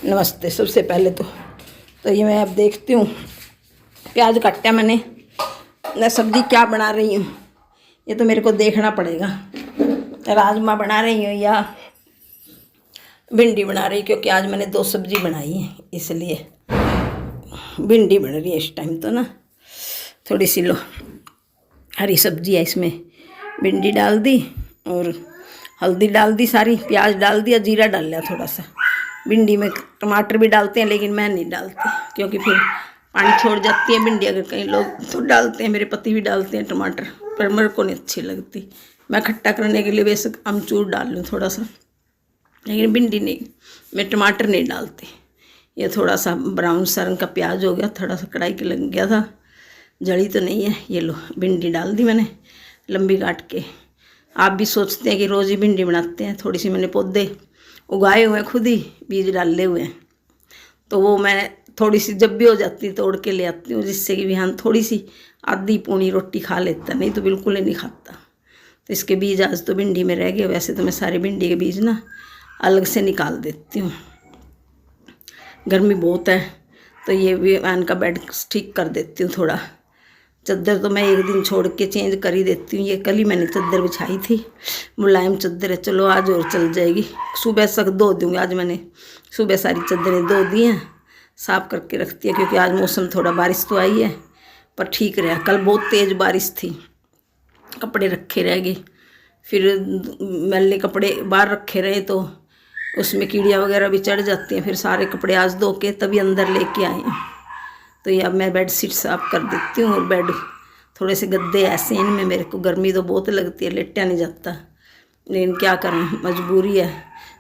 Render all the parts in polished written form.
नमस्ते। सबसे पहले तो ये मैं अब देखती हूँ प्याज काटा मैंने, मैं सब्ज़ी क्या बना रही हूँ ये तो मेरे को देखना पड़ेगा। राजमा बना रही हूँ या भिंडी बना रही, क्योंकि आज मैंने 2 सब्ज़ी बनाई है, इसलिए भिंडी बन रही है इस टाइम। तो ना थोड़ी सी लो हरी सब्ज़ी है, इसमें भिंडी डाल दी और हल्दी डाल दी, सारी प्याज डाल दिया, जीरा डाल लिया थोड़ा सा। भिंडी में टमाटर भी डालते हैं, लेकिन मैं नहीं डालती क्योंकि फिर पानी छोड़ जाती है भिंडी। अगर कई लोग तो डालते हैं, मेरे पति भी डालते हैं टमाटर, पर मेरे को नहीं अच्छी लगती। मैं खट्टा करने के लिए बेशक अमचूर डाल लूँ थोड़ा सा, लेकिन भिंडी नहीं, मैं टमाटर नहीं डालती। ये थोड़ा सा ब्राउन सा रंग का प्याज हो गया, थोड़ा सा कढ़ाई के लग गया था, जड़ी तो नहीं है। ये लो भिंडी डाल दी मैंने लंबी काट के। आप भी सोचते हैं कि रोज़ ही भिंडी बनाते हैं, थोड़ी सी मैंने पौधे उगाए हुए हैं, खुद ही बीज डाले हुए हैं, तो वो मैं थोड़ी सी जब भी हो जाती तोड़ के ले आती हूँ, जिससे कि विहान थोड़ी सी आधी पूनी रोटी खा लेता, नहीं तो बिल्कुल ही नहीं खाता। तो इसके बीज आज तो भिंडी में रह गए। वैसे तो मैं सारे भिंडी के बीज ना अलग से निकाल देती हूँ। गर्मी बहुत है तो ये विहान का बेड ठीक कर देती हूँ थोड़ा। चद्दर तो मैं एक दिन छोड़ के चेंज कर ही देती हूँ। ये कल ही मैंने चद्दर बिछाई थी, मुलायम चद्दर है, चलो आज और चल जाएगी। सुबह तक धो दूँगी। आज मैंने सुबह सारी चद्दरें धो दी हैं, साफ़ करके रखती है, क्योंकि आज मौसम थोड़ा बारिश तो आई है पर ठीक रहा। कल बहुत तेज़ बारिश थी, कपड़े रखे रह गए, फिर मैले कपड़े बाहर रखे रहे तो उसमें कीड़ियाँ वगैरह भी चढ़ जाती हैं। फिर सारे कपड़े आज धो के तभी अंदर लेके आई हैं। तो ये अब मैं बेड शीट साफ़ कर देती हूँ। और बेड थोड़े से गद्दे ऐसे हैं, इनमें मेरे को गर्मी तो बहुत लगती है, लेटा नहीं जाता, लेकिन क्या करें, मजबूरी है।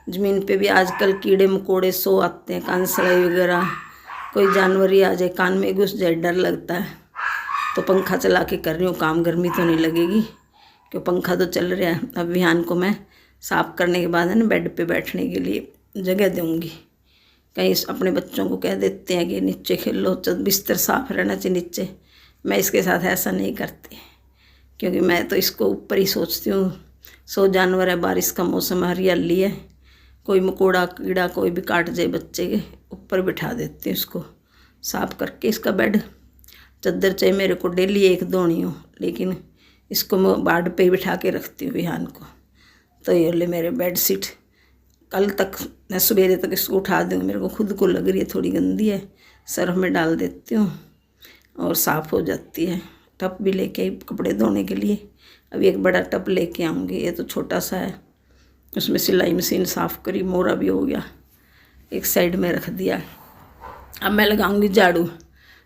ज़मीन पे भी आजकल कीड़े मकोड़े सो आते हैं, कांसड़े वगैरह, कोई जानवर ही आ जाए कान में घुस जाए, डर लगता है। तो पंखा चला के कर रही हूँ काम, गर्मी तो नहीं लगेगी क्योंकि पंखा तो चल रहा है। अब विहान को मैं साफ़ करने के बाद है ना बेड पे बैठने के लिए जगह दूँगी। कहीं अपने बच्चों को कह देते हैं कि नीचे खेलो, बिस्तर साफ़ रहना चाहिए नीचे। मैं इसके साथ ऐसा नहीं करती, क्योंकि मैं तो इसको ऊपर ही सोचती हूँ। 100 जानवर है, बारिश का मौसम, हरियाली है, कोई मकोड़ा कीड़ा कोई भी काट जाए बच्चे के, ऊपर बिठा देती हूँ इसको साफ़ करके। इसका बेड चद्दर चाहे मेरे को डेली एक धोनी हो, लेकिन इसको मैं बाड पे ही बिठा के रखती हूँ विहान को। तो ये ले मेरे बेड शीट, कल तक मैं सवेरे तक इसको उठा दूँगी। मेरे को खुद को लग रही है थोड़ी गंदी है, सर्फ में डाल देती हूँ और साफ़ हो जाती है। टब भी लेके आई कपड़े धोने के लिए, अभी एक बड़ा टब लेके आऊँगी। ये तो छोटा सा है, उसमें सिलाई मशीन साफ़ करी, मोरा भी हो गया, एक साइड में रख दिया। अब मैं लगाऊंगी झाड़ू,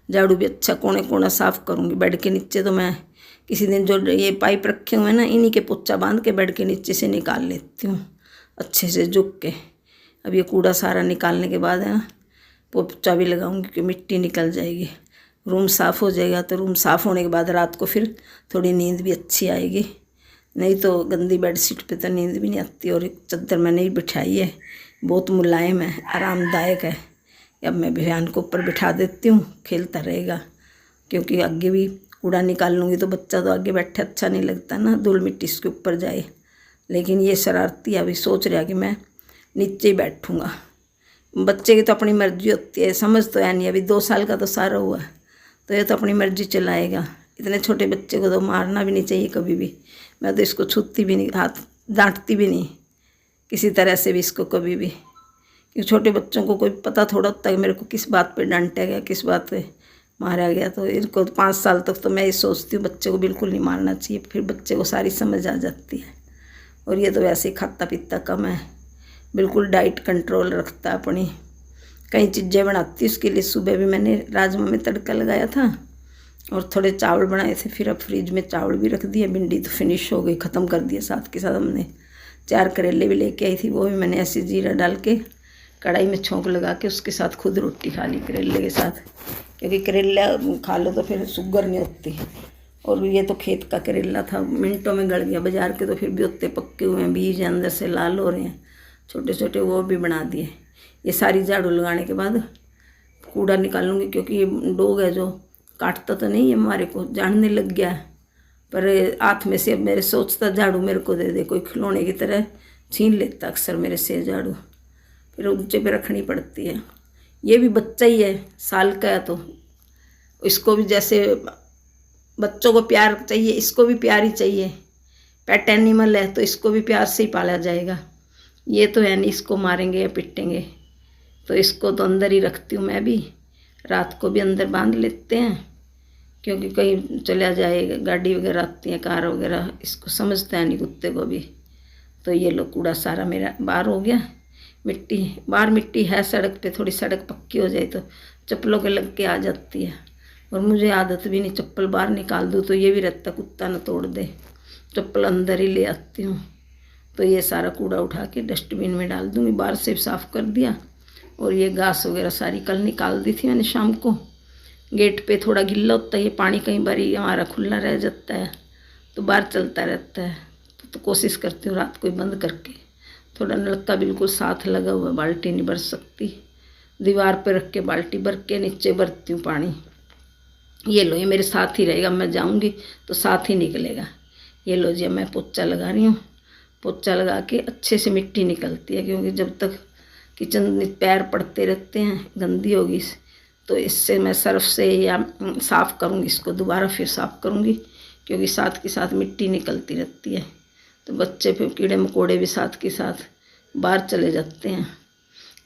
झाड़ू भी अच्छा कोने कोना साफ़ करूँगी। बेड के नीचे तो मैं किसी दिन जो ये पाइप रखे हुए हैं ना, इन्हीं के पोछा बांध के बेड के नीचे से निकाल लेती हूँ अच्छे से झुक के। अब ये कूड़ा सारा निकालने के बाद है ना पोछा भी लगाऊंगी कि मिट्टी निकल जाएगी, रूम साफ़ हो जाएगा। तो रूम साफ़ होने के बाद रात को फिर थोड़ी नींद भी अच्छी आएगी, नहीं तो गंदी बेडशीट पे तो नींद भी नहीं आती। और एक चद्दर मैंने ही बिछाई है, बहुत मुलायम है, आरामदायक है। अब मैं विहान को ऊपर बिठा देती हूँ, खेलता रहेगा, क्योंकि आगे भी कूड़ा निकाल लूँगी तो बच्चा तो आगे बैठे अच्छा नहीं लगता ना, धूल मिट्टी इसके ऊपर जाए। लेकिन ये शरारती अभी सोच रहा कि मैं नीचे ही बैठूँगा। बच्चे की तो अपनी मर्जी होती है, समझ तो है नहीं, अभी 2 साल का तो सारा हुआ, तो ये तो अपनी मर्जी चलाएगा। इतने छोटे बच्चे को तो मारना भी नहीं चाहिए कभी भी। मैं तो इसको छूती भी नहीं, हाथ डांटती भी नहीं किसी तरह से भी इसको कभी भी, क्योंकि छोटे बच्चों को कोई पता थोड़ा होता है मेरे को किस बात पे डांटा गया, किस बात पे मारा गया। तो इनको 5 साल तक तो मैं ये सोचती हूँ बच्चे को बिल्कुल नहीं मारना चाहिए, फिर बच्चे को सारी समझ आ जाती है। और ये तो वैसे ही खाता पीता कम है, बिल्कुल डाइट कंट्रोल रखता है अपनी। कई चीज़ें बनाती उसके लिए। सुबह भी मैंने राजमा में तड़का लगाया था और थोड़े चावल बनाए थे, फिर अब फ्रिज में चावल भी रख दिए। भिंडी तो फिनिश हो गई, ख़त्म कर दिया। साथ के साथ हमने 4 करेले भी लेके आई थी, वो भी मैंने ऐसे जीरा डाल के कढ़ाई में छोंक लगा के उसके साथ खुद रोटी खा ली करेले के साथ, क्योंकि करेला खा लो तो फिर शुगर नहीं होती। और ये तो खेत का करेला था, मिनटों में गल गया। बाजार के तो फिर भी उतने पक्के हुए हैं, बीज अंदर से लाल हो रहे हैं छोटे छोटे, वो भी बना दिए। ये सारी झाड़ू लगाने के बाद कूड़ा निकालूंगी, क्योंकि ये डॉग है जो काटता तो नहीं है, हमारे को जानने लग गया है, पर हाथ में से अब मेरे सोचता झाड़ू मेरे को दे दे, कोई खिलौने की तरह छीन लेता अक्सर मेरे से झाड़ू। फिर ऊंचे पे रखनी पड़ती है। ये भी बच्चा ही है, साल का है, तो इसको भी जैसे बच्चों को प्यार चाहिए, इसको भी प्यार ही चाहिए। पेट एनिमल है तो इसको भी प्यार से ही पाला जाएगा। ये तो है नहीं इसको मारेंगे या पिटेंगे, तो इसको तो अंदर ही रखती हूँ मैं भी। रात को भी अंदर बांध लेते हैं, क्योंकि कहीं चला जाएगा, गाड़ी वगैरह आती है, कार वगैरह, इसको समझता है नहीं कुत्ते को भी। तो ये लो कूड़ा सारा मेरा बाहर हो गया। मिट्टी बाहर मिट्टी है सड़क पे, थोड़ी सड़क पक्की हो जाए तो चप्पलों के लग के आ जाती है। और मुझे आदत भी नहीं, चप्पल बाहर निकाल दूँ तो ये भी रहता कुत्ता न तोड़ दे, चप्पल अंदर ही ले आती हूँ। तो ये सारा कूड़ा उठा के डस्टबिन में डाल दूँगी। बाहर से साफ़ कर दिया। और ये घास वगैरह सारी कल निकाल दी थी मैंने शाम को। गेट पे थोड़ा गिल्ला होता है, ये पानी कई बार हमारा खुला रह जाता है तो बाहर चलता रहता है। तो कोशिश करती हूँ रात को ही बंद करके। थोड़ा नलका बिल्कुल साथ लगा हुआ, बाल्टी नहीं भर सकती, दीवार पे रख के बाल्टी भर के नीचे भरती हूँ पानी। ये लो, ये मेरे साथ ही रहेगा, मैं जाऊँगी तो साथ ही निकलेगा। ये लो जी, मैं पोछा लगा रही हूँ। पोछा लगा के अच्छे से मिट्टी निकलती है, क्योंकि जब तक किचन में पैर पड़ते रहते हैं गंदी होगी, तो इससे मैं सर्फ से या साफ़ करूँगी इसको, दोबारा फिर साफ़ करूँगी, क्योंकि साथ के साथ मिट्टी निकलती रहती है। तो बच्चे फिर कीड़े मकोड़े भी साथ के साथ बाहर चले जाते हैं।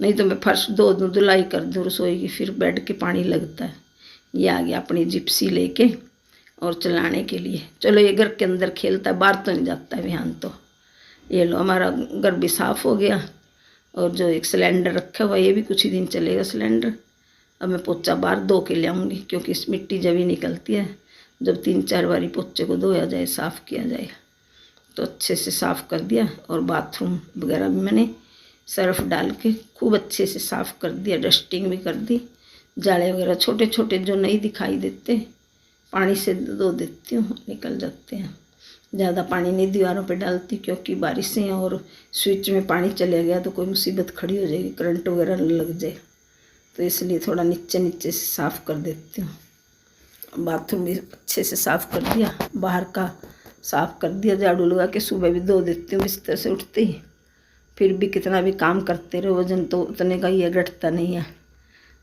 नहीं तो मैं फर्श धो दूँ, धुलाई कर दूँ रसोई की, फिर बेड के पानी लगता है। ये आ गया अपनी जिप्सी लेके और चलाने के लिए। चलो, ये घर के अंदर खेलता है, बाहर तो नहीं जाता है विहान। तो ये लो, हमारा घर भी साफ़ हो गया। और जो एक सिलेंडर रखा हुआ, ये भी कुछ ही दिन चलेगा सिलेंडर। अब मैं पोछा बाहर धो के ले आऊँगी, क्योंकि इस मिट्टी जब ही निकलती है, जब 3-4 बारी पोछे को धोया जाए, साफ़ किया जाए। तो अच्छे से साफ़ कर दिया। और बाथरूम वगैरह भी मैंने सर्फ डाल के खूब अच्छे से साफ़ कर दिया, डस्टिंग भी कर दी। जाले वगैरह छोटे छोटे जो नहीं दिखाई देते, पानी से धो देती हूँ, निकल जाते हैं। ज़्यादा पानी नहीं दीवारों पे डालती, क्योंकि बारिशें हैं और स्विच में पानी चले गया तो कोई मुसीबत खड़ी हो जाएगी, करंट वगैरह लग जाए। तो इसलिए थोड़ा नीचे नीचे से साफ़ कर देती हूँ। बाथरूम भी अच्छे से साफ़ कर दिया, बाहर का साफ़ कर दिया, झाड़ू लगा के सुबह भी धो देती हूँ बिस्तर से उठते ही। फिर भी कितना भी काम करते रहो, वजन तो उतने का ही है, घटता नहीं है।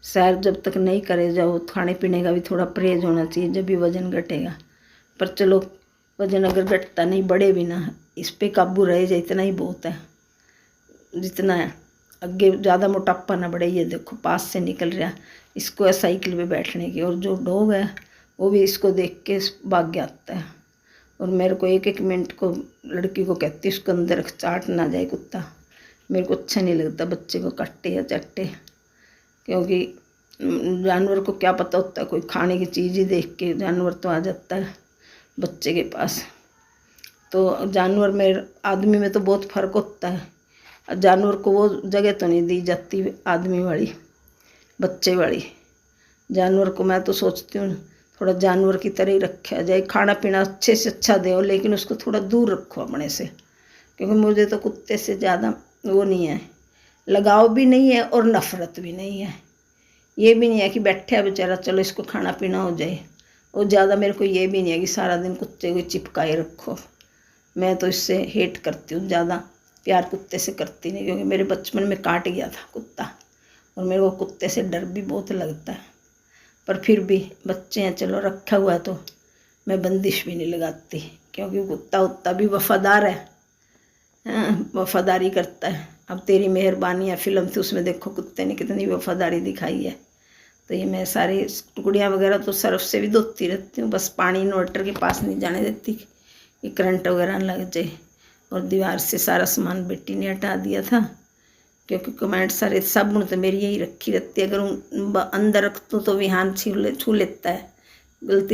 सैर जब तक नहीं करे जाओ, खाने पीने का भी थोड़ा परहेज होना चाहिए, जब भी वजन घटेगा। पर चलो, वजन अगर घटता नहीं, बढ़े भी ना, इस पे काबू रहे जाए, इतना ही बहुत है। जितना है आगे ज़्यादा मोटापा ना बढ़े। ये देखो पास से निकल रहा, इसको है साइकिल पे बैठने की। और जो डॉग है वो भी इसको देख के भाग के आता है। और मेरे को एक मिनट को लड़की को कहती है उसको अंदर चाट ना जाए कुत्ता। मेरे को अच्छा नहीं लगता बच्चे को काटे या चाटे, क्योंकि जानवर को क्या पता होता है, कोई खाने की चीज़ ही देख के जानवर तो आ जाता है बच्चे के पास। तो जानवर में आदमी में तो बहुत फ़र्क होता है। जानवर को वो जगह तो नहीं दी जाती आदमी वाली, बच्चे वाली। जानवर को मैं तो सोचती हूँ थोड़ा जानवर की तरह ही रखा जाए, खाना पीना अच्छे से अच्छा दो, लेकिन उसको थोड़ा दूर रखो अपने से। क्योंकि मुझे तो कुत्ते से ज़्यादा वो नहीं है, लगाव भी नहीं है और नफ़रत भी नहीं है। ये भी नहीं है कि बैठे है बेचारा, चलो इसको खाना पीना हो जाए। और ज़्यादा मेरे को ये भी नहीं है कि सारा दिन कुत्ते को चिपकाए रखो। मैं तो इससे हेट करती हूँ, ज़्यादा प्यार कुत्ते से करती नहीं, क्योंकि मेरे बचपन में काट गया था कुत्ता और मेरे को कुत्ते से डर भी बहुत लगता है। पर फिर भी बच्चे हैं, चलो रखा हुआ है तो मैं बंदिश भी नहीं लगाती, क्योंकि कुत्ता उत्ता भी वफादार है, वफादारी करता है। अब तेरी मेहरबानी है फिल्म थी, उसमें देखो कुत्ते ने कितनी वफादारी दिखाई है। तो ये मैं सारी टुकड़ियाँ वगैरह तो सर्फ से भी धोती रहती हूँ, बस पानी इन्वर्टर के पास नहीं जाने देती कि करंट वगैरह लग जाए। और दीवार से सारा सामान बेटी ने हटा दिया था, क्योंकि कमेंट सारे साबुन तो मेरी यही रखी रहती है, अगर अंदर रख दूँ तो विहान छू लेता है गलती